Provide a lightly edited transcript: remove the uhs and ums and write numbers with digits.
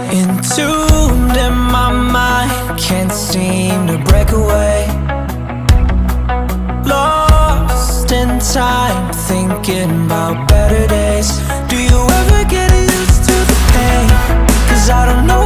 Entombed in my mind, can't seem to break away. Lost in time, thinking about better days. Do you ever get used to the pain? 'Cause I don't know